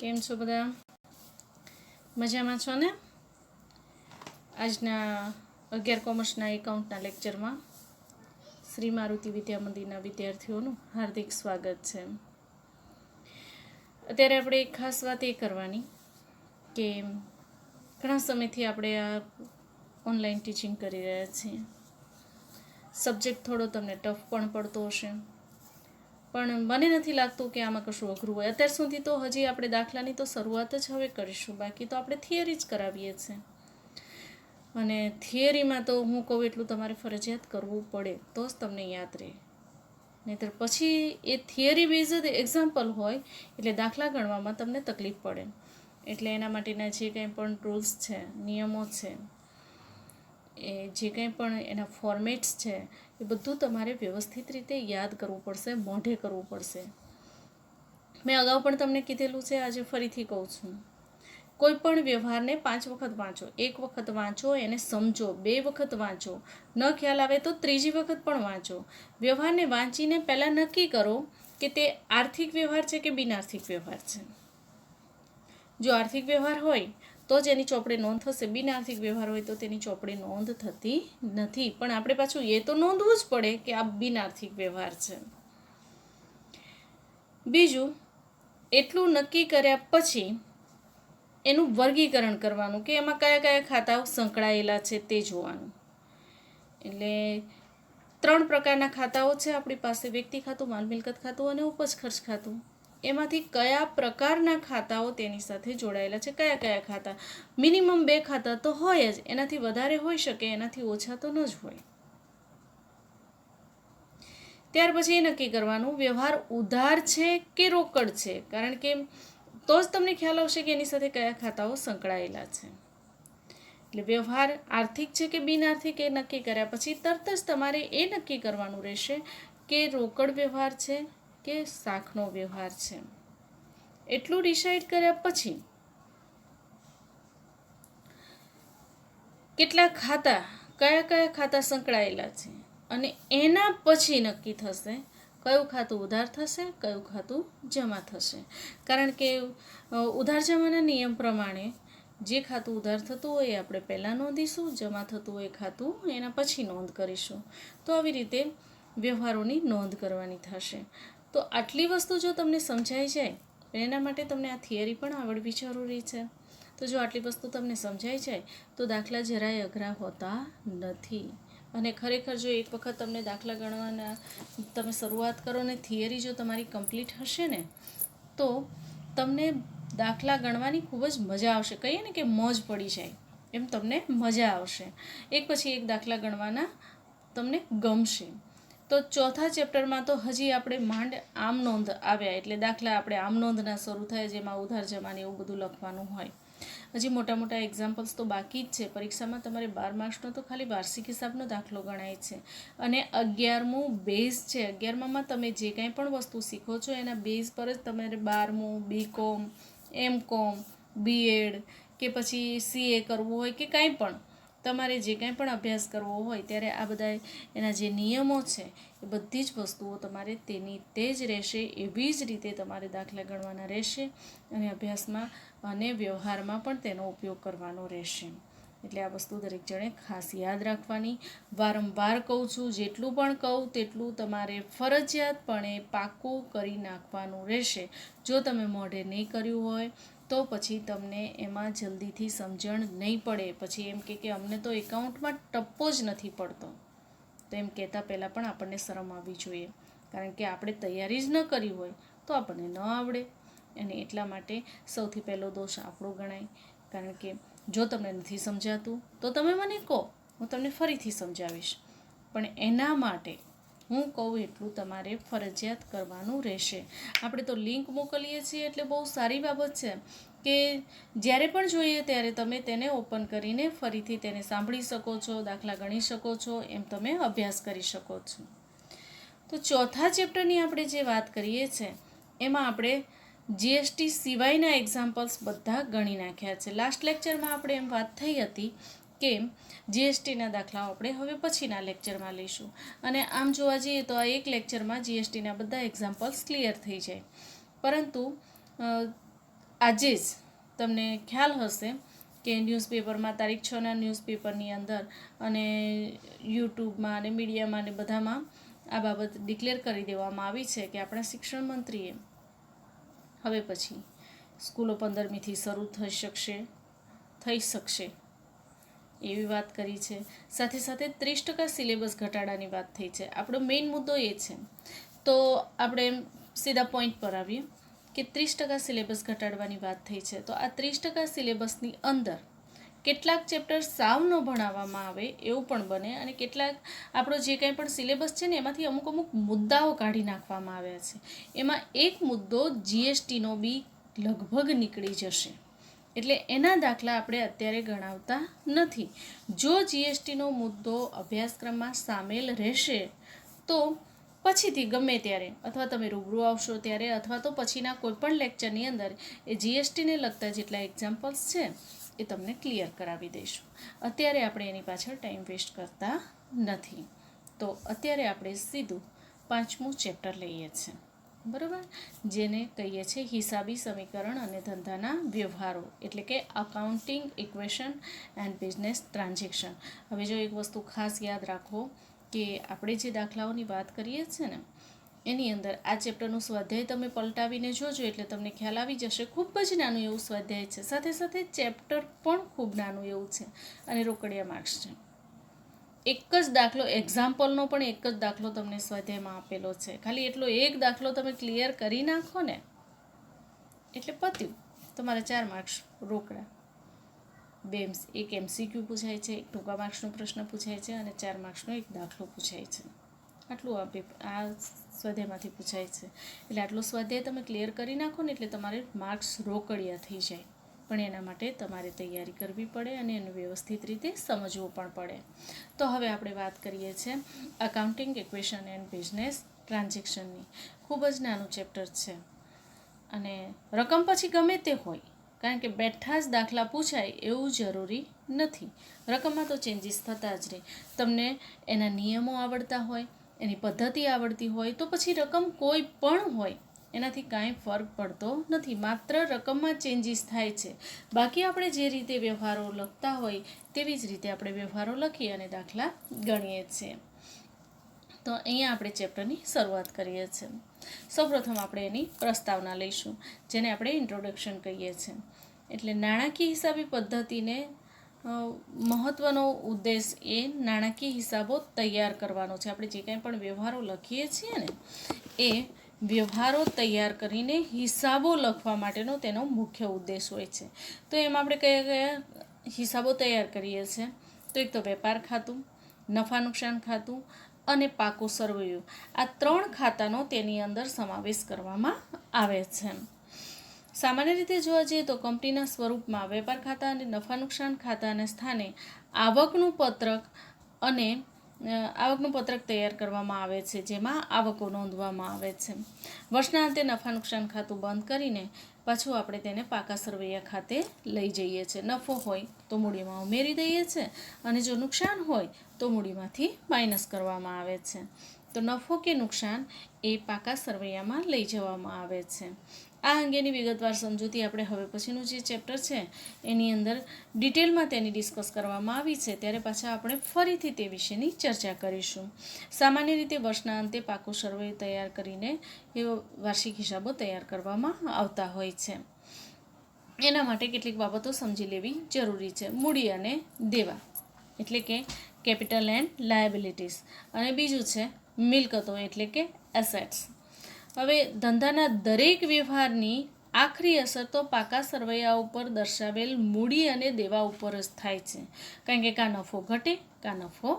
કેમ છો બધા? મજામાં છો ને? આજના 11 કોમર્સના એકાઉન્ટના લેક્ચરમાં શ્રી મારુતિ વિદ્યા મંદિરના વિદ્યાર્થીઓનું હાર્દિક સ્વાગત છે. અત્યારે આપણે એક ખાસ વાત એ કરવાની કે ઘણા સમયથી આપણે આ ઓનલાઈન ટીચિંગ કરી રહ્યા છીએ. સબ્જેક્ટ થોડો તમને ટફ પણ પડતો હશે, પણ મને નથી લાગતું કે આમાં કશું અઘરું હોય. અત્યાર સુધી તો હજી આપણે દાખલાની તો શરૂઆત જ હવે કરીશું, બાકી તો આપણે થિયરી જ કરાવીએ છીએ. અને થિયરીમાં તો હું કહું એટલું તમારે ફરજિયાત કરવું પડે તો જ તમને યાદ રહે, નહીંતર પછી એ થિયરી બેઝડ એક્ઝામ્પલ હોય એટલે દાખલા ગણવામાં તમને તકલીફ પડે. એટલે એના માટેના જે કંઈ પણ રૂલ્સ છે, નિયમો છે, એ જે કંઈ પણ એના ફોર્મેટ્સ છે, એ બધું તમારે વ્યવસ્થિત રીતે યાદ કરવું પડશે, મોઢે કરવું પડશે. મેં અગાઉ પણ તમને કીધેલું છે, આજે ફરીથી કહું છું. કોઈ પણ વ્યવહારને 5 વખત વાંચો, 1 વખત વાંચો, એને સમજો, 2 વખત વાંચો, ન ખ્યાલ આવે તો 3જી વખત પણ વાંચો. વ્યવહારને વાંચીને પહેલાં નક્કી કરો કે તે આર્થિક વ્યવહાર છે કે બિનઆર્થિક વ્યવહાર છે. જો આર્થિક વ્યવહાર હોય તો જ એની ચોપડે નોંધ થશે, બિનઆર્થિક વ્યવહાર હોય તો તેની ચોપડે નોંધ થતી નથી. પણ આપણે પાછું એ તો નોંધવું જ પડે કે આ બિનઆર્થિક વ્યવહાર છે. બીજું, એટલું નક્કી કર્યા પછી એનું વર્ગીકરણ કરવાનું કે એમાં કયા કયા ખાતાઓ સંકળાયેલા છે તે જોવાનું. એટલે 3 પ્રકારના ખાતાઓ છે આપણી પાસે: વ્યક્તિ ખાતું, માલ મિલકત ખાતું અને ઉપજ ખર્ચ ખાતું. એમાંથી કયા પ્રકારના ખાતાઓ તેની સાથે જોડાયેલા છે, કયા કયા ખાતા. મિનિમમ 2 ખાતા તો હોય જ, એનાથી વધારે હોઈ શકે, એનાથી ઓછા તો ન જ હોય. ત્યાર પછી એ નક્કી કરવાનું વ્યવહાર ઉધાર છે કે રોકડ છે, કારણ કે તો જ તમને ખ્યાલ આવશે કે એની સાથે કયા ખાતાઓ સંકળાયેલા છે. એટલે વ્યવહાર આર્થિક છે કે બિનઆર્થિક એ નક્કી કર્યા પછી તરત જ તમારે એ નક્કી કરવાનું રહેશે કે રોકડ વ્યવહાર છે કે શાખનો વ્યવહાર છે. એટલું ડિસાઈડ કર્યા પછી કેટલા ખાતા, કયા કયા ખાતા સંકળાયેલા છે, અને એના પછી નક્કી થશે કયું ખાતું ઉધાર થશે, કયું ખાતું જમા થશે. કારણ કે ઉધાર જમાના નિયમ પ્રમાણે જે ખાતું ઉધાર થતું હોય એ આપણે પહેલાં નોંધીશું, જમા થતું હોય ખાતું એના પછી નોંધ કરીશું. તો આવી રીતે વ્યવહારોની નોંધ કરવાની થશે. તો આટલી વસ્તુ જો તમને સમજાઈ જાય, એના માટે તમને આ થિયરી પણ આવડવી જરૂરી છે. તો જો આટલી વસ્તુ તમને સમજાઈ જાય તો દાખલા જરાય અઘરા હોતા નથી. અને ખરેખર જો એક વખત તમને દાખલા ગણવાના તમે શરૂઆત કરો ને થિયરી જો તમારી કમ્પ્લીટ હશે ને તો તમને દાખલા ગણવાની ખૂબ જ મજા આવશે. કહીએ ને કે મોજ પડી જાય એમ તમને મજા આવશે. એક પછી એક દાખલા ગણવાના તમને ગમશે. તો ચોથા ચેપ્ટરમાં તો હજી આપણે માંડ આમ નોંધ આવ્યા, એટલે દાખલા આપણે આમ નોંધના શરૂ થાય, જેમાં ઉધાર જમાને એવું બધું લખવાનું હોય. હજી મોટા મોટા એક્ઝામ્પલ્સ તો બાકી જ છે. પરીક્ષામાં તમારે 12 માર્ક્સનો તો ખાલી વાર્ષિક હિસાબનો દાખલો ગણાય છે. અને 11મું બેઝ છે. 11મામાં તમે જે કાંઈ પણ વસ્તુ શીખો છો એના બેઝ પર જ તમારે 12મું BCom, MCom, BEd કે પછી CA કરવું હોય કે કાંઈ પણ તમારે જે કાંઈ પણ અભ્યાસ કરવો હોય ત્યારે આ બધા એના જે નિયમો છે એ બધી જ વસ્તુઓ તમારે તેની તે જ રહેશે. એવી જ રીતે તમારે દાખલા ગણવાના રહેશે અને અભ્યાસમાં અને વ્યવહારમાં પણ તેનો ઉપયોગ કરવાનો રહેશે. એટલે આ વસ્તુ દરેક જણે ખાસ યાદ રાખવાની. વારંવાર કહું છું, જેટલું પણ કહું તેટલું તમારે ફરજિયાતપણે પાક્કું કરી નાખવાનું રહેશે. જો તમે મોઢે નહીં કર્યું હોય તો પછી તમને એમાં જલ્દીથી સમજણ નહીં પડે. પછી એમ કે અમને તો એકાઉન્ટમાં ટપ્પો જ નથી પડતો, તો એમ કહેતા પહેલાં પણ આપણને શરમ આવવી જોઈએ. કારણ કે આપણે તૈયારી જ ન કરી હોય તો આપણને ન આવડે. અને એટલા માટે સૌથી પહેલો દોષ આપણો ગણાય. કારણ કે જો તમને નથી સમજાતું તો તમે મને કહો, હું તમને ફરીથી સમજાવીશ. પણ એના માટે હું કહું એટલું તમારે ફરજિયાત કરવાનું રહેશે. આપણે તો લિંક મોકલીએ છીએ એટલે બહુ સારી બાબત છે કે જ્યારે પણ જોઈએ ત્યારે તમે તેને ઓપન કરીને ફરીથી તેને સાંભળી શકો છો, દાખલા ગણી શકો છો, એમ તમે અભ્યાસ કરી શકો છો. તો ચોથા ચેપ્ટરની આપણે જે વાત કરીએ છીએ એમાં આપણે જીએસટી સિવાયના એક્ઝામ્પલ્સ બધા ગણી નાખ્યા છે. લાસ્ટ લેક્ચરમાં આપણે એમ વાત થઈ હતી કે જીએસટીના દાખલાઓ આપણે હવે પછીના લેક્ચરમાં લઈશું. અને આમ જોવા જઈએ તો આ એક લેક્ચરમાં જીએસટીના બધા એક્ઝામ્પલ્સ ક્લિયર થઈ જાય. પરંતુ આજે જ તમને ખ્યાલ હશે કે ન્યૂઝપેપરમાં તારીખ 6ના ન્યૂઝપેપરની અંદર અને યુટ્યુબમાં અને મીડિયામાં અને બધામાં આ બાબત ડિક્લેર કરી દેવામાં આવી છે કે આપણા શિક્ષણ મંત્રીએ હવે પછી સ્કૂલો 15મીથી શરૂ થઈ શકશે એવી વાત કરી છે. સાથે સાથે 30% સિલેબસ ઘટાડાની વાત થઈ છે. આપણો મેઇન મુદ્દો એ છે. તો આપણે સીધા પોઈન્ટ પર આવીએ કે 30% સિલેબસ ઘટાડવાની વાત થઈ છે. તો આ 30% સિલેબસની અંદર કેટલાક ચેપ્ટર સાવ ન ભણાવવામાં આવે એવું પણ બને, અને કેટલાક આપણો જે કંઈ પણ સિલેબસ છે ને એમાંથી અમુક મુદ્દાઓ કાઢી નાખવામાં આવ્યા છે. એમાં એક મુદ્દો જીએસટીનો બી લગભગ નીકળી જશે, એટલે એના દાખલા આપણે અત્યારે ગણાવતા નથી. જો જીએસટીનો મુદ્દો અભ્યાસક્રમમાં સામેલ રહેશે તો પછીથી ગમે ત્યારે, અથવા તમે રૂબરૂ આવશો ત્યારે, અથવા તો પછીના કોઈ પણ લેક્ચરની અંદર એ જીએસટીને લગતા જેટલા એક્ઝામ્પલ્સ છે એ તમને ક્લિયર કરાવી દઈશું. અત્યારે આપણે એની પાછળ ટાઈમ વેસ્ટ કરતા નથી. તો અત્યારે આપણે સીધું 5મું ચેપ્ટર લઈએ છીએ, બરાબર, જેને કહીએ છીએ હિસાબી સમીકરણ અને ધંધાના વ્યવહારો, એટલે કે accounting equation and business transaction. હવે જો એક વસ્તુ ખાસ યાદ રાખો કે આપણે જે દાખલાઓની વાત કરીએ છીએ ને એની અંદર આ ચેપ્ટરનું સ્વાધ્યાય તમે પલટાવીને જોજો એટલે તમને ખ્યાલ આવી જશે. ખૂબ જ નાનું એવું સ્વાધ્યાય છે, સાથે સાથે ચેપ્ટર પણ ખૂબ નાનું એવું છે અને રોકડિયા માર્ક્સ છે. એક જ દાખલો, એક્ઝામ્પલનો પણ એક જ દાખલો તમને સ્વાધ્યાયમાં આપેલો છે. ખાલી એટલો એક દાખલો તમે ક્લિયર કરી નાખો ને એટલે પત્યું, તમારે 4 માર્ક્સ રોકડા. એક MCQ પૂછાય છે, એક ટૂંકા માર્ક્સનો પ્રશ્ન પૂછાય છે અને 4 માર્ક્સનો એક દાખલો પૂછાય છે. આટલું આ સ્વાધ્યાયમાંથી પૂછાય છે. એટલે આટલો સ્વાધ્યાય તમે ક્લિયર કરી નાખો ને એટલે તમારે માર્ક્સ રોકડિયા થઈ જાય. પણ એના માટે તમારે તૈયારી કરવી પડે અને એનું વ્યવસ્થિત રીતે સમજવું પણ પડે. તો હવે આપણે વાત કરીએ છીએ અકાઉન્ટિંગ ઇક્વેશન એન્ડ બિઝનેસ ટ્રાન્ઝેક્શનની. ખૂબ જ નાનું ચેપ્ટર છે અને રકમ પછી ગમે તે હોય, કારણ કે બેઠા જ દાખલા પૂછાય એવું જરૂરી નથી. રકમમાં તો ચેન્જીસ થતા જ રહે. તમને એના નિયમો આવડતા હોય, એની પદ્ધતિ આવડતી હોય તો પછી રકમ કોઈ પણ હોય એનાથી કાંઈ ફરક પડતો નથી. માત્ર રકમમાં ચેન્જીસ થાય છે. બાકી આપણે જે રીતે વ્યવહારો લખતા હોય તેવી જ રીતે આપણે વ્યવહારો લખીએ અને દાખલા ગણીએ છીએ. તો અહીંયા આપણે ચેપ્ટરની શરૂઆત કરીએ છીએ. સૌપ્રથમ આપણે એની પ્રસ્તાવના લઈશું, જેને આપણે ઇન્ટ્રોડક્શન કહીએ છીએ. એટલે નાણાકીય હિસાબી પદ્ધતિને મહત્ત્વનો ઉદ્દેશ એ નાણાકીય હિસાબો તૈયાર કરવાનો છે. આપણે જે કંઈ પણ વ્યવહારો લખીએ છીએ ને એ વ્યવહારો તૈયાર કરીને હિસાબો લખવા માટેનો તેનો મુખ્ય ઉદ્દેશ હોય છે. તો એમાં આપણે કયા હિસાબો તૈયાર કરીએ છીએ? તો એક તો વેપાર ખાતું, નફા નુકસાન ખાતું અને પાકું સરવૈયું. આ 3 ખાતાનો તેની અંદર સમાવેશ કરવામાં આવે છે. સામાન્ય રીતે જોવા જઈએ તો કંપનીના સ્વરૂપમાં વેપાર ખાતા અને નફા નુકસાન ખાતાના સ્થાને આવકનું પત્રક તૈયાર કરવામાં આવે છે, જેમાં આવકો નોંધવામાં આવે છે. વર્ષના અંતે નફા નુકસાન ખાતું બંધ કરીને પાછું આપણે તેને પાકા સરવૈયા ખાતે લઈ જઈએ છીએ. નફો હોય તો મૂડીમાં ઉમેરી દઈએ છીએ અને જો નુકસાન હોય તો મૂડીમાંથી માઇનસ કરવામાં આવે છે. તો નફો કે નુકસાન એ પાકા સરવૈયામાં લઈ જવામાં આવે છે. આ અંગેની વિગતવાર સમજૂતી આપણે હવે પછીનું જે ચેપ્ટર છે એની અંદર ડિટેલમાં તેની ડિસ્કસ કરવામાં આવી છે, ત્યારે પાછા આપણે ફરીથી તે વિશેની ચર્ચા કરીશું. સામાન્ય રીતે વર્ષના અંતે પાકું સરવૈયું તૈયાર કરીને એ વાર્ષિક હિસાબો તૈયાર કરવામાં આવતા હોય છે. એના માટે કેટલીક બાબતો સમજી લેવી જરૂરી છે. મૂડી અને દેવા, એટલે કે કેપિટલ એન્ડ લાયબિલિટીઝ, અને બીજું છે મિલકતો એટલે કે એસેટ્સ. હવે ધંધાના દરેક વ્યવહારની આખરી અસર તો પાકા સરવૈયા ઉપર દર્શાવેલ મૂડી અને દેવા ઉપર જ થાય છે. કારણ કે કાં નફો ઘટે કાં નફો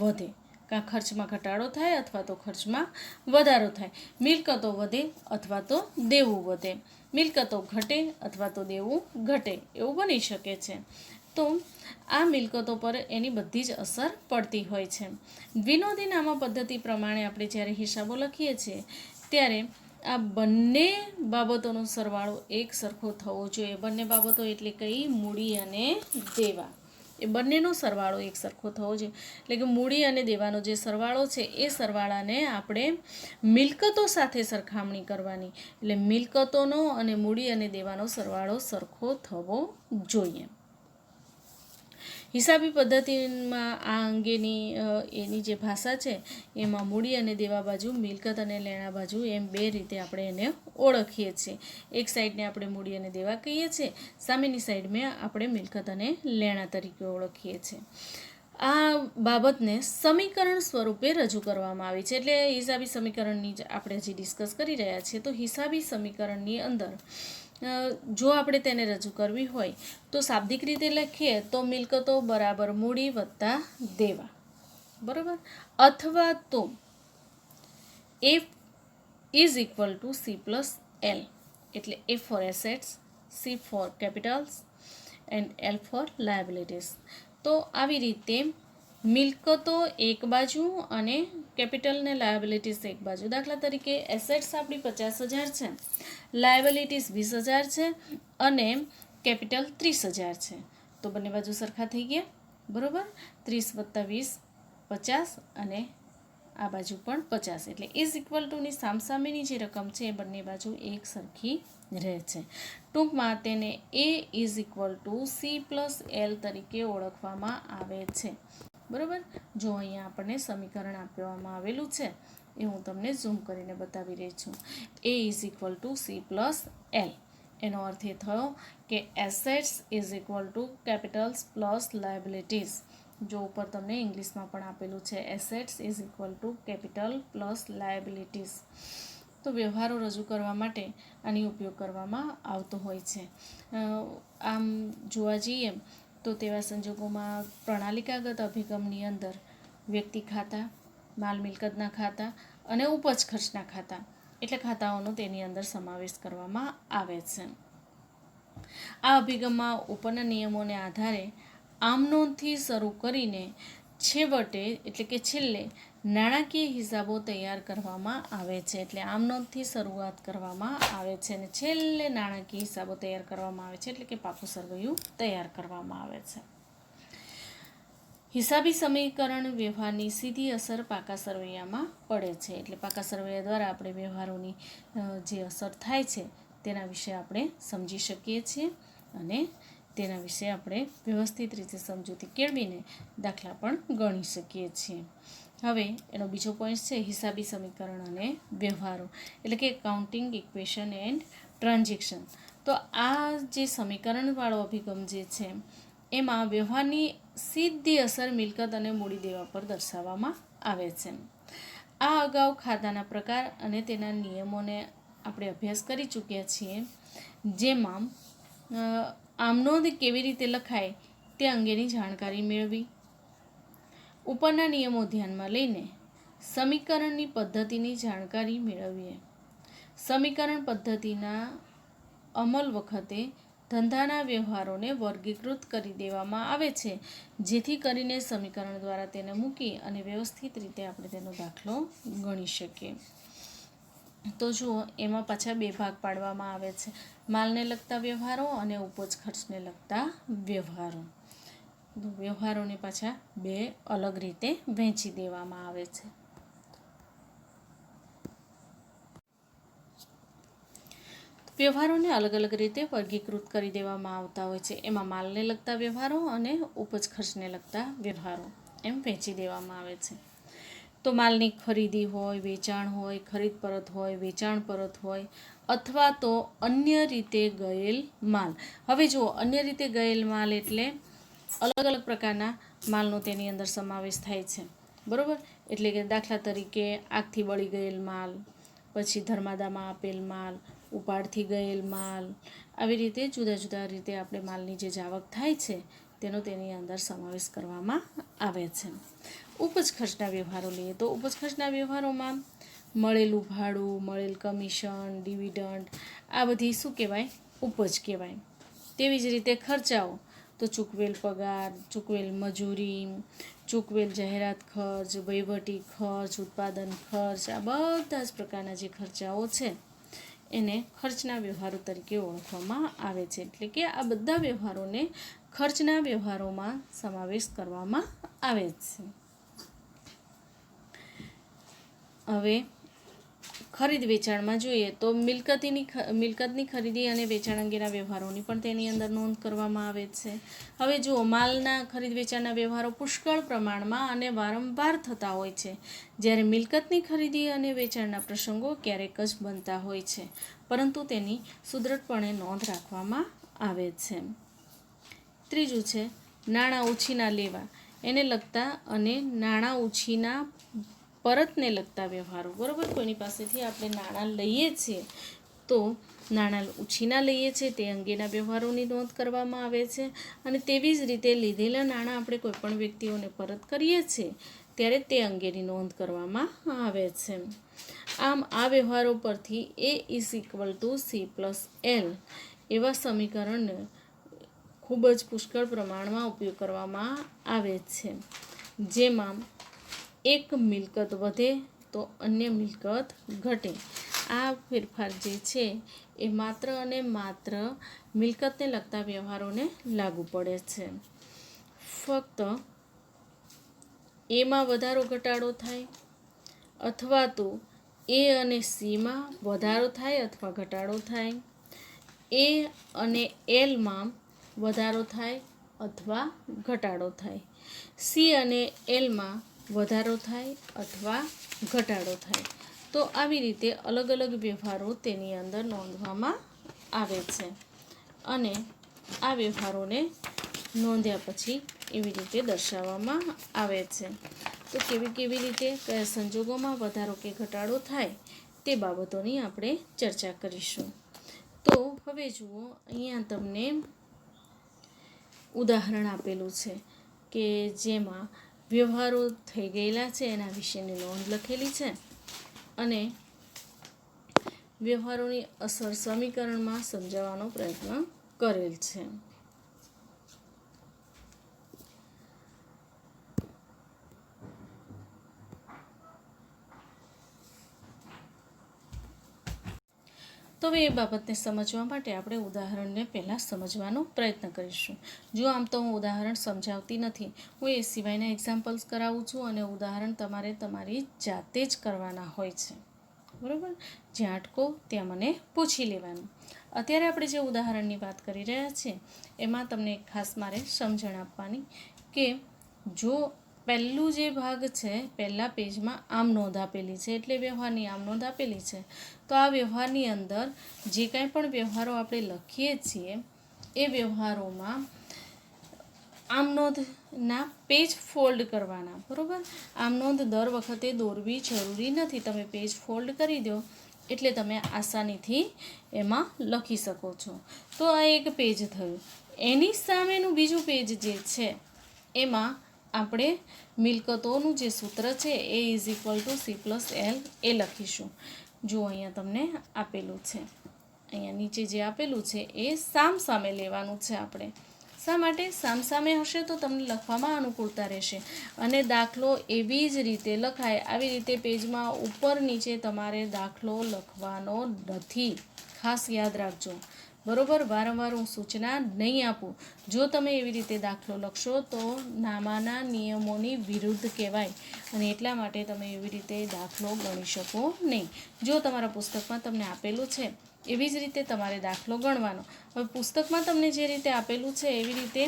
વધે, કાં ખર્ચમાં ઘટાડો થાય અથવા તો ખર્ચમાં વધારો થાય, મિલકતો વધે અથવા તો દેવું વધે, મિલકતો ઘટે અથવા તો દેવું ઘટે, એવું બની શકે છે. તો આ મિલકતો પર એની બધી જ અસર પડતી હોય છે. વિનોદી નામા પદ્ધતિ પ્રમાણે આપણે જ્યારે હિસાબો લખીએ છીએ ત્યારે આ બંને બાબતોનો સરવાળો એક સરખો થવો જોઈએ. બંને બાબતો એટલે કઈ? મૂડી અને દેવા. એ બંનેનો સરવાળો એક સરખો થવો જોઈએ. એટલે કે મૂડી અને દેવાનો જે સરવાળો છે એ સરવાળાને આપણે મિલકતો સાથે સરખામણી કરવાની. એટલે મિલકતોનો અને મૂડી અને દેવાનો સરવાળો સરખો થવો જોઈએ. હિસાબી પદ્ધતિમાં આ અંગેની એની જે ભાષા છે એમાં મૂડી અને દેવા બાજુ, મિલકત અને લેણા બાજુ એમ બે રીતે આપણે એને ઓળખીએ છીએ. એક સાઈડને આપણે મૂડી અને દેવા કહીએ છીએ, સામેની સાઈડમાં આપણે મિલકત અને લેણા તરીકે ઓળખીએ છીએ. આ બાબતને સમીકરણ સ્વરૂપે રજૂ કરવામાં આવી છે. એટલે હિસાબી સમીકરણની જ આપણે હજી ડિસ્કસ કરી રહ્યા છીએ. તો હિસાબી સમીકરણની અંદર જો આપણે તેને રજૂ કરવી હોય તો શાબ્દિક રીતે લખીએ તો મિલકતો બરાબર મૂડી વત્તા દેવા, બરાબર, અથવા તો F is equal to C plus L. એટલે F for assets, C for capitals and L for liabilities. તો આવી રીતે મિલકતો એક બાજુ અને કેપિટલ ને લાયબિલિટીઝ એક બાજુ. દાખલા તરીકે એસેટ્સ આપણી 50,000 છે, લાયબિલિટીઝ 20,000 છે અને કેપિટલ 30,000 છે. તો બંને બાજુ સરખા થઈ ગયા, બરાબર. 30 વત્તા 20 50 અને આ બાજુ પણ 50. એટલે ઇઝ ઇક્વલ ટુની સામસામેની જે રકમ છે એ બંને બાજુ એક સરખી રહે છે. ટૂંકમાં તેને A is equal to C plus L તરીકે ઓળખવામાં આવે છે, બરાબર. જો અહીંયા આપણને સમીકરણ આપવામાં આવેલું છે એ હું તમને ઝૂમ કરીને બતાવી રહી છું. A is equal to C plus L. એનો અર્થ એ થયો કે assets is equal two Capitals plus liabilities. જો ઉપર તમને ઇંગ્લિશમાં પણ આપેલું છે, assets is equal two capital plus liabilities. તો વ્યવહારો રજૂ કરવા માટે આની ઉપયોગ કરવામાં આવતો હોય છે. આમ જોવા જઈએ તો તેવા સંજોગોમાં પ્રણાલિકાગત અભિગમની અંદર વ્યક્તિ ખાતા, માલ મિલકતના ખાતા અને ઉપજ ખર્ચના ખાતા, એટલે ખાતાઓનો તેની અંદર સમાવેશ કરવામાં આવે છે. આ અભિગમમાં ઉપરના નિયમોને આધારે આમનોંધથી શરૂ કરીને છેવટે એટલે કે છેલ્લે નાણાકીય હિસાબો તૈયાર કરવામાં આવે છે. એટલે આમનોંધથી શરૂઆત કરવામાં આવે છે અને છેલ્લે નાણાકીય હિસાબો તૈયાર કરવામાં આવે છે, એટલે કે પાકું સરવૈયું તૈયાર કરવામાં આવે છે. હિસાબી સમીકરણ વ્યવહારની સીધી અસર પાકા સરવૈયામાં પડે છે. એટલે પાકા સરવૈયા દ્વારા આપણે વ્યવહારોની જે અસર થાય છે તેના વિશે આપણે સમજી શકીએ છીએ અને તેના વિશે આપણે વ્યવસ્થિત રીતે સમજૂતી કેળવીને દાખલા પણ ગણી શકીએ છીએ. હવે એનો બીજો પોઈન્ટ છે હિસાબી સમીકરણ અને વ્યવહારો, એટલે કે કાઉન્ટિંગ ઇક્વેશન એન્ડ ટ્રાન્ઝેક્શન. તો આ જે સમીકરણવાળો અભિગમ જે છે એમાં વ્યવહારની સીધી અસર મિલકત અને મૂડી દેવા પર દર્શાવવામાં આવે છે. આ અગાઉ ખાતાના પ્રકાર અને તેના નિયમોને આપણે અભ્યાસ કરી ચૂક્યા છીએ, જેમાં આમનોંધ કેવી રીતે લખાય તે અંગેની જાણકારી મેળવી. ઉપરના નિયમો ધ્યાનમાં લઈને સમીકરણની પદ્ધતિની જાણકારી મેળવીએ. સમીકરણ પદ્ધતિના અમલ વખતે ધંધાના વ્યવહારોને વર્ગીકૃત કરી દેવામાં આવે છે, જેથી કરીને સમીકરણ દ્વારા તેને મૂકી અને વ્યવસ્થિત રીતે આપણે તેનો દાખલો ગણી શકીએ. તો જુઓ, એમાં પાછા બે ભાગ પાડવામાં આવે છે, માલને લગતા વ્યવહારો અને ઉપજ ખર્ચને લગતા વ્યવહારો. વ્યવહારોને પાછા બે અલગ રીતે વહેંચી દેવામાં આવે છે. વ્યવહારોને અલગ અલગ રીતે વર્ગીકૃત કરી દેવામાં આવતા હોય છે. એમાં માલને લગતા વ્યવહારો અને ઉપજ ખર્ચને લગતા વ્યવહારો એમ વહેંચી દેવામાં આવે છે. તો માલની ખરીદી હોય, વેચાણ હોય, ખરીદ પરત હોય, વેચાણ પરત હોય, અથવા તો અન્ય રીતે ગયેલ માલ. હવે જુઓ, અન્ય રીતે ગયેલ માલ એટલે અલગ અલગ પ્રકારના માલનો તેની અંદર સમાવેશ થાય છે, બરાબર. એટલે કે દાખલા તરીકે આગથી બળી ગયેલ માલ, પછી ધર્માદામાં આપેલ માલ, ઉપાડથી ગયેલ માલ, આવી રીતે જુદા જુદા રીતે આપણે માલની જે જાવક થાય છે તેનો તેની અંદર સમાવેશ કરવામાં આવે છે. ઉપજ ખર્ચના વ્યવહારો લઈએ તો ઉપજ ખર્ચના વ્યવહારોમાં મળેલું ભાડું, મળેલ કમિશન, ડિવિડન્ડ, આ બધી શું કહેવાય? ઉપજ કહેવાય. તેવી જ રીતે ખર્ચાઓ તો ચૂકવેલ પગાર, ચૂકવેલ મજૂરી, ચૂકવેલ જાહેરાત ખર્ચ, વહીવટી ખર્ચ, ઉત્પાદન ખર્ચ, આ બધા જ પ્રકારના જે ખર્ચાઓ છે એને ખર્ચના વ્યવહારો તરીકે ઓળખવામાં આવે છે. એટલે કે આ બધા વ્યવહારોને ખર્ચના વ્યવહારોમાં સમાવેશ કરવામાં આવે છે. હવે ખરીદ વેચાણમાં જોઈએ તો મિલકતની ખરીદી અને વેચાણ અંગેના વ્યવહારોની પણ તેની અંદર નોંધ કરવામાં આવે છે. હવે જુઓ, માલના ખરીદ વેચાણના વ્યવહારો પુષ્કળ પ્રમાણમાં અને વારંવાર થતા હોય છે, જ્યારે મિલકતની ખરીદી અને વેચાણના પ્રસંગો ક્યારેક જ બનતા હોય છે, પરંતુ તેની સુદૃઢપણે નોંધ રાખવામાં આવે છે. ત્રીજું છે નાણાં ઉછીના લેવા, એને લગતા અને નાણાં ઉછીના પરતને લગતા વ્યવહારો. બરાબર, કોઈની પાસેથી આપણે નાણાં લઈએ છીએ તો નાણાં ઉછીના લઈએ છીએ તે અંગેના વ્યવહારોની નોંધ કરવામાં આવે છે, અને તેવી જ રીતે લીધેલા નાણાં આપણે કોઈપણ વ્યક્તિઓને પરત કરીએ છીએ ત્યારે તે અંગેની નોંધ કરવામાં આવે છે. આમ આ વ્યવહારો પરથી A=C+L એવા સમીકરણને ખૂબ જ પુષ્કળ પ્રમાણમાં ઉપયોગ કરવામાં આવે છે, જેમાં એક મિલકત વધે તો અન્ય મિલકત ઘટે. આ ફેરફાર જે છે એ માત્ર અને માત્ર મિલકતને લગતા વ્યવહારોને લાગુ પડે છે. ફક્ત એમાં વધારો ઘટાડો થાય અથવા તો એ અને સીમાં વધારો થાય અથવા ઘટાડો થાય, એ અને એલમાં વધારો થાય અથવા ઘટાડો થાય, સી અને એલમાં વધારો થાય અથવા ઘટાડો થાય. તો આવી રીતે અલગ અલગ વ્યવહારો તેની અંદર નોંધવામાં આવે છે, અને આ વ્યવહારોને નોંધ્યા પછી એવી રીતે દર્શાવવામાં આવે છે. તો કેવી રીતે કયા સંજોગોમાં વધારો કે ઘટાડો થાય તે બાબતોની આપણે ચર્ચા કરીશું. તો હવે જુઓ, અહીંયા તમને ઉદાહરણ આપેલું છે કે જેમાં વ્યવહારો થઈ ગયેલા છે એના વિશેની નોંધ લખેલી છે, અને વ્યવહારોની અસર સમીકરણમાં સમજાવવાનો પ્રયત્ન કરેલ છે. તો હવે એ બાબતને સમજવા માટે આપણે ઉદાહરણને પહેલાં સમજવાનો પ્રયત્ન કરીશું. જો આમ તો હું ઉદાહરણ સમજાવતી નથી, હું એ સિવાયના એક્ઝામ્પલ્સ કરાવું છું, અને ઉદાહરણ તમારે તમારી જાતે જ કરવાના હોય છે. બરાબર, જ્યાં અટકો ત્યાં મને પૂછી લેવાનું. અત્યારે આપણે જે ઉદાહરણની વાત કરી રહ્યા છીએ એમાં તમને ખાસ મારે સમજણ આપવાની કે જો પહેલું જે ભાગ છે, પહેલા પેજમાં આમ નોંધ આપેલી છે, એટલે વ્યવહારની આમ નોંધ આપેલી છે. તો આ વ્યવહારની અંદર જે કાંઈ પણ વ્યવહારો આપણે લખીએ છીએ એ વ્યવહારોમાં આમ નોંધના પેજ ફોલ્ડ કરવાના. બરાબર, આમ નોંધ દર વખતે દોરવી જરૂરી નથી. તમે પેજ ફોલ્ડ કરી દો એટલે તમે આસાનીથી એમાં લખી શકો છો. તો આ એક પેજ થયું. એની સામેનું બીજું પેજ જે છે એમાં આપણે મિલકતોનું જે સૂત્ર છે A=C+L એ લખીશું. જો અહીંયા તમને આપેલું છે, અહીંયા નીચે જે આપેલું છે એ સામે લેવાનું છે આપણે. શા માટે? સામે હશે તો તમને લખવામાં અનુકૂળતા રહેશે, અને દાખલો એવી જ રીતે લખાય. આવી રીતે પેજમાં ઉપર નીચે તમારે દાખલો લખવાનો નથી, ખાસ યાદ રાખજો. બરાબર, વારંવાર હું સૂચના નહીં આપું. જો તમે એવી રીતે દાખલો લખશો તો નામાના નિયમોની વિરુદ્ધ કહેવાય, અને એટલા માટે તમે એવી રીતે દાખલો ગણી શકો નહીં. જો તમારા પુસ્તકમાં તમને આપેલું છે એવી જ રીતે તમારે દાખલો ગણવાનો. હવે પુસ્તકમાં તમને જે રીતે આપેલું છે એવી રીતે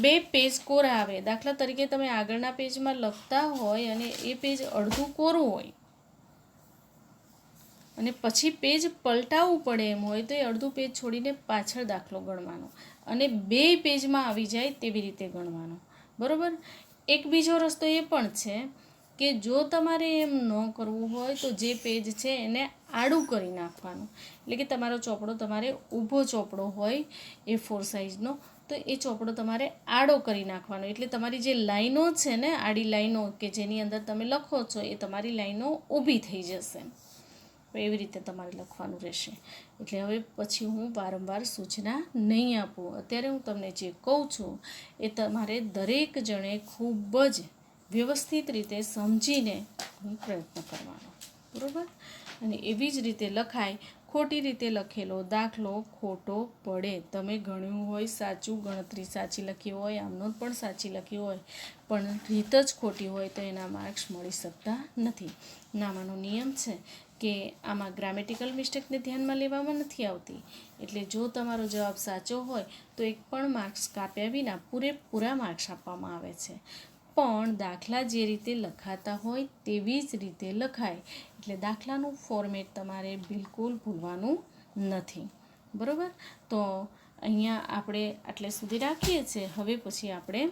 2 પેજ કોરા આવે. દાખલા તરીકે તમે આગળના પેજમાં લખતા હોય અને એ પેજ અડધું કોરું હોય અને પછી પેજ પલટાવવું પડે એમ હોય તો એ અડધું પેજ છોડીને પાછળ દાખલો ગણવાનો, અને 2 પેજમાં આવી જાય તેવી રીતે ગણવાનો. બરાબર, એક બીજો રસ્તો એ પણ છે કે જો તમારે એમ ન કરવું હોય તો જે પેજ છે એને આડું કરી નાખવાનું. એટલે કે તમારો ચોપડો તમારે ઊભો ચોપડો હોય A4 સાઇઝનો, તો એ ચોપડો તમારે આડો કરી નાખવાનો. એટલે તમારી જે લાઈનો છે ને, આડી લાઈનો કે જેની અંદર તમે લખો છો એ તમારી લાઈનો ઊભી થઈ જશે. એવી રીતે તમારે લખવાનું રહેશે. એટલે હવે પછી હું વારંવાર સૂચના નહીં આપું. અત્યારે હું તમને જે કહું છું એ તમારે દરેક જણે ખૂબ જ વ્યવસ્થિત રીતે સમજીને પ્રયત્ન કરવાનો. બરાબર, અને એવી જ રીતે લખાય. ખોટી રીતે લખેલો દાખલો ખોટો પડે. તમે ગણ્યું હોય સાચું, ગણતરી સાચી લખી હોય, આમનો પણ સાચી લખી હોય, પણ રીત જ ખોટી હોય તો એના માર્ક્સ મળી શકતા નથી. નામાનો નિયમ છે કે આમાં ગ્રામેટિકલ મિસ્ટેકને ધ્યાનમાં લેવામાં નથી આવતી. એટલે જો તમારો જવાબ સાચો હોય તો એક પણ માર્ક્સ કાપ્યા વિના પૂરેપૂરા માર્ક્સ આપવામાં આવે છે. પણ દાખલા જે રીતે લખાતા હોય તેવી જ રીતે લખાય. એટલે દાખલાનું ફોર્મેટ તમારે બિલકુલ ભૂલવાનું નથી. બરાબર? તો અહીંયા આપણે આટલે સુધી રાખીએ છીએ. હવે પછી આપણે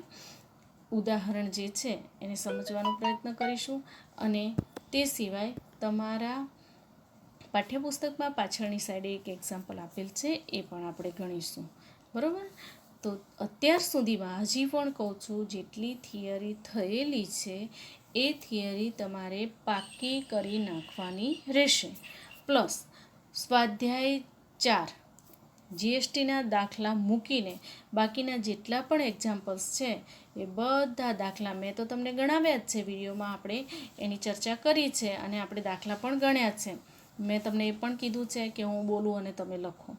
ઉદાહરણ જે છે એને સમજવાનો પ્રયત્ન કરીશું, અને તે સિવાય તમારા પાઠ્યપુસ્તકમાં પાછળની સાઈડે એક એક્ઝામ્પલ આપેલ છે એ પણ આપણે ગણીશું. બરાબર? તો અત્યાર સુધીમાં હજી પણ કહું છું, જેટલી થિયરી થયેલી છે એ થિયરી તમારે પાક્કી કરી નાખવાની રહેશે. પ્લસ સ્વાધ્યાય 4 જીએસટીના દાખલા મૂકીને બાકીના જેટલા પણ એક્ઝામ્પલ્સ છે એ બધા દાખલા મેં તો તમને ગણાવ્યા જ છે. વિડીયોમાં આપણે એની ચર્ચા કરી છે અને આપણે દાખલા પણ ગણ્યા છે. મેં તમને એ પણ કીધું છે કે હું બોલું અને તમે લખો.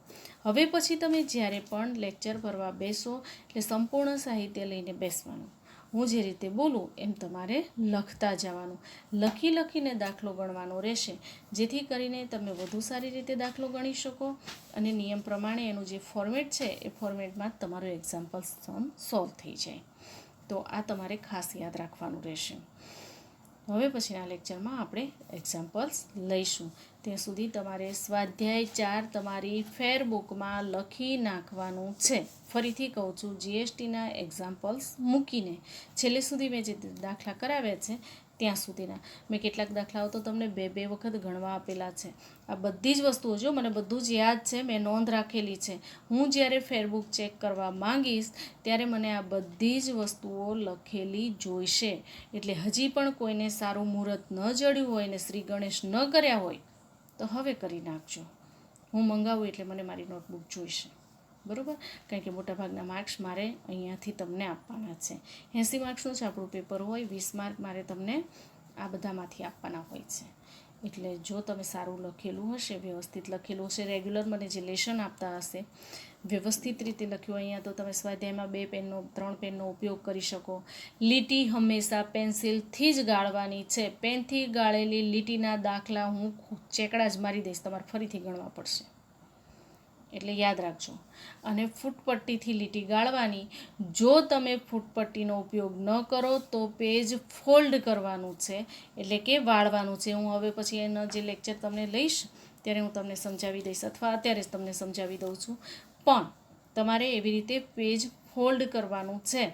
હવે પછી તમે જ્યારે પણ લેક્ચર ભરવા બેસો એટલે સંપૂર્ણ સાહિત્ય લઈને બેસવાનું. હું જે રીતે બોલું એમ તમારે લખતા જવાનું. લખીને દાખલો ગણવાનો રહેશે, જેથી કરીને તમે વધુ સારી રીતે દાખલો ગણી શકો અને નિયમ પ્રમાણે એનું જે ફોર્મેટ છે એ ફોર્મેટમાં તમારો એક્ઝામ્પલ સમ સોલ્વ થઈ જાય. તો આ તમારે ખાસ યાદ રાખવાનું રહેશે. હવે પછીના લેક્ચરમાં આપણે એક્ઝામ્પલ્સ લઈશું. ત્યાં સુધી તમારે સ્વાધ્યાય 4 તમારી ફેરબુકમાં લખી નાખવાનું છે. ફરીથી કહું છું, જીએસટીના એક્ઝામ્પલ્સ મૂકીને છેલ્લે સુધી મેં જે દાખલા કરાવ્યા છે ત્યાં સુધીના. મેં કેટલાક દાખલાઓ તો તમને બે વખત ગણવા આપેલા છે. આ બધી જ વસ્તુઓ, જો મને બધું જ યાદ છે, મેં નોંધ રાખેલી છે. હું જ્યારે ફેરબુક ચેક કરવા માંગીશ ત્યારે મને આ બધી જ વસ્તુઓ લખેલી જોઈશે. એટલે હજી પણ કોઈને સારું મુહૂર્ત ન જડ્યું હોય ને શ્રી ગણેશ ન કર્યા હોય તો હવે કરી નાખજો. હું મંગાવું એટલે મને મારી નોટબુક જોઈશે. બરાબર? કારણ કે મોટાભાગના માર્ક્સ મારે અહીંયાથી તમને આપવાના છે. 80 માર્ક્સનું જ આપણું પેપર હોય, 20 માર્ક મારે તમને આ બધામાંથી આપવાના હોય છે. એટલે જો તમે સારું લખેલું હશે, વ્યવસ્થિત લખેલું હશે, રેગ્યુલર મને જે લેશન આપતા હશે વ્યવસ્થિત રીતે લખ્યું, અહીંયા તો તમે સ્વાધ્યાયમાં 2 પેનનો 3 પેનનો ઉપયોગ કરી શકો. લીટી હંમેશા પેન્સિલથી જ ગાળવાની છે. પેનથી ગાળેલી લીટીના દાખલા હું ચેકડા જ મારી દઈશ, તમારે ફરીથી ગણવા પડશે. એટલે યાદ રાખજો. અને ફૂટપટ્ટીથી લીટી ગાળવાની. જો તમે ફૂટપટ્ટીનો ઉપયોગ ન કરો તો પેજ ફોલ્ડ કરવાનું છે, એટલે કે વાળવાનું છે. હું હવે પછી એનો જે લેક્ચર તમને લઈશ ત્યારે હું તમને સમજાવી દઈશ, અથવા અત્યારે જ તમને સમજાવી દઉં છું. પણ તમારે એવી રીતે પેજ ફોલ્ડ કરવાનું છે.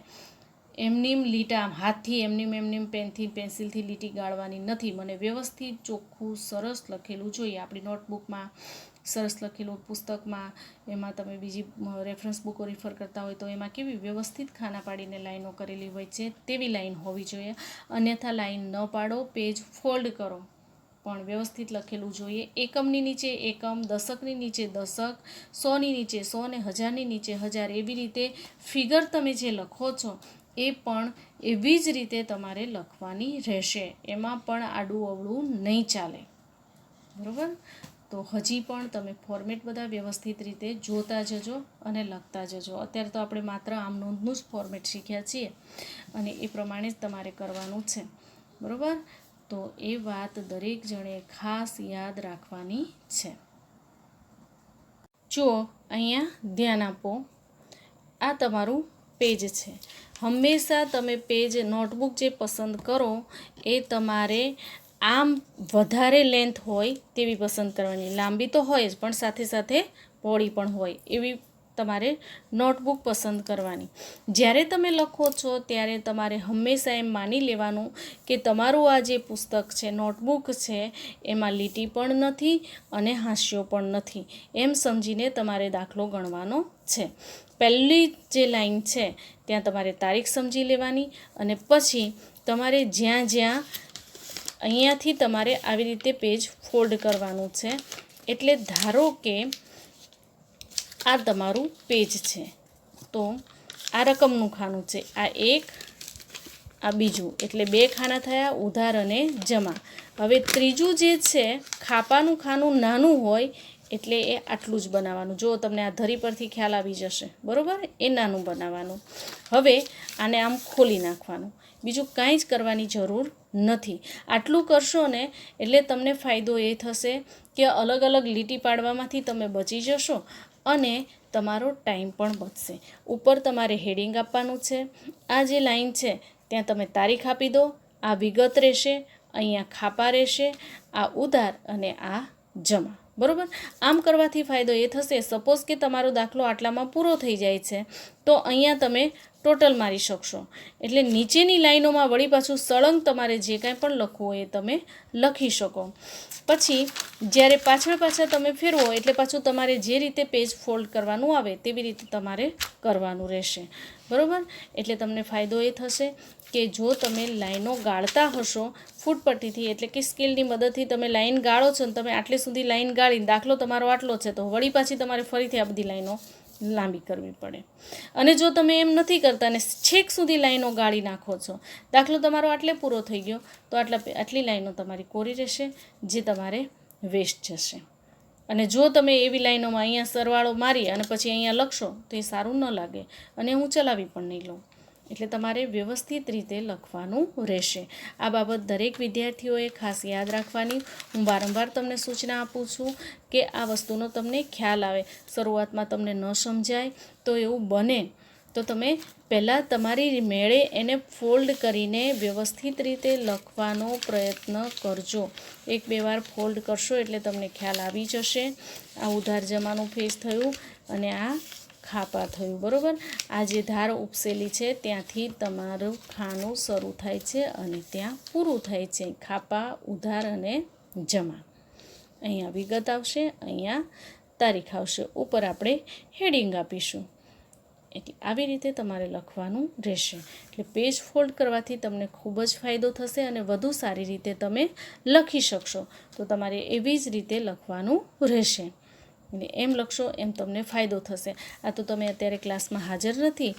એમનીમ લીટા હાથથી એમનીમ પેનથી પેન્સિલથી લીટી ગાળવાની નથી. મને વ્યવસ્થિત ચોખ્ખું સરસ લખેલું જોઈએ. આપણી નોટબુકમાં સરસ લખેલું, પુસ્તકમાં, એમાં તમે બીજી રેફરન્સ બુકો રિફર કરતા હોય તો એમાં કેવી વ્યવસ્થિત ખાના પાડીને લાઈનો કરેલી હોય છે તેવી લાઈન હોવી જોઈએ. અન્યથા લાઈન ન પાડો, પેજ ફોલ્ડ કરો, પણ વ્યવસ્થિત લખેલું જોઈએ. એકમની નીચે એકમ, દશકની નીચે દશક, 100ની નીચે 100 ને 1000ની નીચે 1000. એવી રીતે ફિગર તમે જે લખો છો એ પણ એવી જ રીતે તમારે લખવાની રહેશે. એમાં પણ આડું અવળું નહીં ચાલે. બરાબર? તો હજી પણ તમે ફોર્મેટ બધા વ્યવસ્થિત રીતે જોતા જજો અને લખતા જજો. અત્યારે તો આપણે માત્ર આમ નોંધનું જ ફોર્મેટ શીખ્યા છીએ અને એ પ્રમાણે જ તમારે કરવાનું છે. બરાબર? તો એ વાત દરેક જણે ખાસ યાદ રાખવાની છે. જુઓ, અહીંયા ધ્યાન આપો. આ તમારું પેજ છે. હંમેશા તમે પેજ, નોટબુક જે પસંદ કરો એ તમારે આમ વધારે લેન્થ હોય તેવી પસંદ કરવાની. લાંબી તો હોય જ, પણ સાથે સાથે પહોળી પણ હોય એવી તમારે નોટબુક પસંદ કરવાની. જ્યારે તમે લખો છો ત્યારે તમારે હંમેશા એમ માની લેવાનું કે તમારું આ જે પુસ્તક છે, નોટબુક છે, એમાં લીટી પણ નથી અને હાંસિયો પણ નથી, એમ સમજીને તમારે દાખલો ગણવાનો છે. પહેલી જે લાઈન છે ત્યાં તમારે તારીખ સમજી લેવાની અને પછી તમારે જ્યાં અહીંયાથી તમારે આવી રીતે પેજ ફોલ્ડ કરવાનું છે. એટલે ધારો કે આ તમારું પેજ છે, તો આ રકમનું ખાનું છે, આ એક, આ બીજું, એટલે 2 ખાના થયા, ઉધાર અને જમા. હવે ત્રીજું જે છે, ખાપાનું ખાનું નાનું હોય એટલે એ આટલું જ બનાવવાનું. જો તમને આ ધરી પરથી ખ્યાલ આવી જશે, બરાબર? એ નાનું બનાવવાનું. હવે આને આમ ખોલી નાખવાનું, બીજું કાંઈ જ કરવાની જરૂર નથી. આટલું કરશો ને એટલે તમને ફાયદો એ થશે કે અલગ અલગ લીટી પાડવામાંથી તમે બચી જશો અને તમારો ટાઈમ પણ બચશે. ઉપર તમારે હેડિંગ આપવાનું છે. આ જે લાઈન છે ત્યાં તમે તારીખ આપી દો, આ વિગત રહેશે, અહીંયા ખાપા રહેશે, આ ઉધાર અને આ જમા, બરાબર? આમ કરવાથી ફાયદો એ થશે, સપોઝ કે તમારો દાખલો આટલામાં પૂરો થઈ જાય છે તો અહીંયા તમે ટોટલ મારી શકશો. એટલે નીચેની લાઈનોમાં વળી પાછું સળંગ તમારે જે કાંઈ પણ લખવું હોય એ તમે લખી શકો. પછી જ્યારે પાછળ તમે ફેરવો એટલે પાછું તમારે જે રીતે પેજ ફોલ્ડ કરવાનું આવે તેવી રીતે તમારે કરવાનું રહેશે, બરાબર? એટલે તમને ફાયદો એ થશે કે જો તમે લાઈનો ગાળતા હશો ફૂટપટ્ટીથી, એટલે કે સ્કેલની મદદથી તમે લાઈન ગાળો છો ને તમે આટલે સુધી લાઈન ગાળીને દાખલો તમારો આટલો છે તો વળી પાછી તમારે ફરીથી આ બધી લાઈનો લાંબી કરવી પડે. અને જો તમે એમ નથી કરતા ને છેક સુધી લાઈનો ગાળી નાખો છો, દાખલો તમારો આટલે પૂરો થઈ ગયો તો આટલી લાઈનો તમારી કોરી રહેશે, જે તમારે વેસ્ટ જશે. અને જો તમે એવી લાઈનોમાં અહીંયા સરવાળો મારી અને પછી અહીંયા લખશો તો એ સારું ન લાગે અને હું ચલાવી પણ નહીં લઉં. એટલે તમારે વ્યવસ્થિત રીતે લખવાનું રહેશે. આ બાબત દરેક વિદ્યાર્થીઓએ ખાસ યાદ રાખવાની. હું વારંવાર તમને સૂચના આપું છું કે આ વસ્તુનો તમને ખ્યાલ આવે. શરૂઆતમાં તમને ન સમજાય તો એવું બને તો તમે પહેલાં તમારી મેળે એને ફોલ્ડ કરીને વ્યવસ્થિત રીતે લખવાનો પ્રયત્ન કરજો. 1-2 વાર ફોલ્ડ કરશો એટલે તમને ખ્યાલ આવી જશે. આ ઉધાર જમાનું ફેસ થયું અને આ ખાપા થયું, બરાબર? આ જે ધાર ઉપસેલી છે ત્યાંથી તમારું ખાનું શરૂ થાય છે અને ત્યાં પૂરું થાય છે. ખાપા, ઉધાર અને જમા. અહીંયા વિગત આવશે, અહીંયા તારીખ આવશે, ઉપર આપણે હેડિંગ આપીશું. એટલે આવી રીતે તમારે લખવાનું રહેશે. એટલે પેજ ફોલ્ડ કરવાથી તમને ખૂબ જ ફાયદો થશે અને વધુ સારી રીતે તમે લખી શકશો. તો તમારે એવી જ રીતે લખવાનું રહેશે. અને એમ લખશો એમ તમને ફાયદો થશે. આ તો તમે અત્યારે ક્લાસમાં હાજર નથી,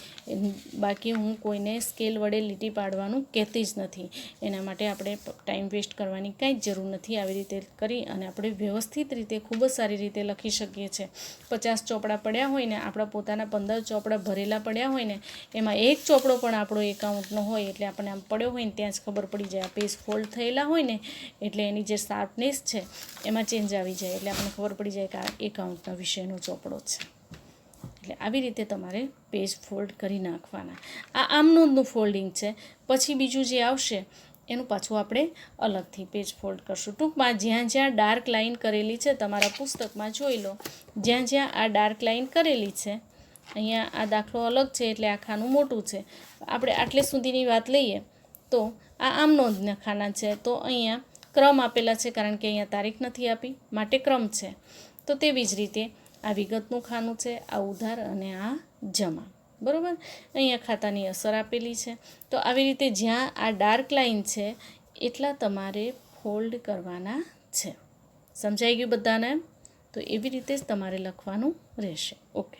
બાકી હું કોઈને સ્કેલ વડે લીટી પાડવાનું કહેતી જ નથી. એના માટે આપણે ટાઈમ વેસ્ટ કરવાની કાંઈ જ જરૂર નથી. આવી રીતે કરી અને આપણે વ્યવસ્થિત રીતે ખૂબ જ સારી રીતે લખી શકીએ છીએ. 50 ચોપડા પડ્યા હોય ને, આપણા પોતાના 15 ચોપડા ભરેલા પડ્યા હોય ને, એમાં એક ચોપડો પણ આપણો એકાઉન્ટનો હોય એટલે આપણને આમ પડ્યો હોય ને ત્યાં જ ખબર પડી જાય. પેજ ફોલ્ડ થયેલા હોય ને એટલે એની જે શાર્પનેસ છે એમાં ચેન્જ આવી જાય એટલે આપણને ખબર પડી જાય કે આ એકાઉન્ટના વિષયનો ચોપડો છે. એટલે આવી રીતે તમારે પેજ ફોલ્ડ કરી નાખવાના. આ આમનોંધનું ફોલ્ડિંગ છે. પછી બીજું જે આવશે એનું પાછું આપણે અલગથી પેજ ફોલ્ડ કરશું. ટૂંકમાં જ્યાં જ્યાં ડાર્ક લાઇન કરેલી છે તમારા પુસ્તકમાં જોઈ લો, જ્યાં જ્યાં આ ડાર્ક લાઇન કરેલી છે, અહીંયા આ દાખલો અલગ છે એટલે આ ખાનું મોટું છે. આપણે આટલે સુધીની વાત લઈએ તો આ આમનોંધના ખાના છે તો અહીંયા ક્રમ આપેલા છે કારણ કે અહીંયા તારીખ નથી આપી માટે ક્રમ છે. તો તેવી જ રીતે આ વિગતનું ખાનું છે, આ ઉધાર અને આ જમા, બરાબર? અહીંયા ખાતાની અસર આપેલી છે. તો આવી રીતે જ્યાં આ ડાર્ક લાઇન છે એટલા તમારે ફોલ્ડ કરવાના છે. સમજાઈ ગયું બધાને? તો એવી રીતે જ તમારે લખવાનું રહેશે. ઓકે.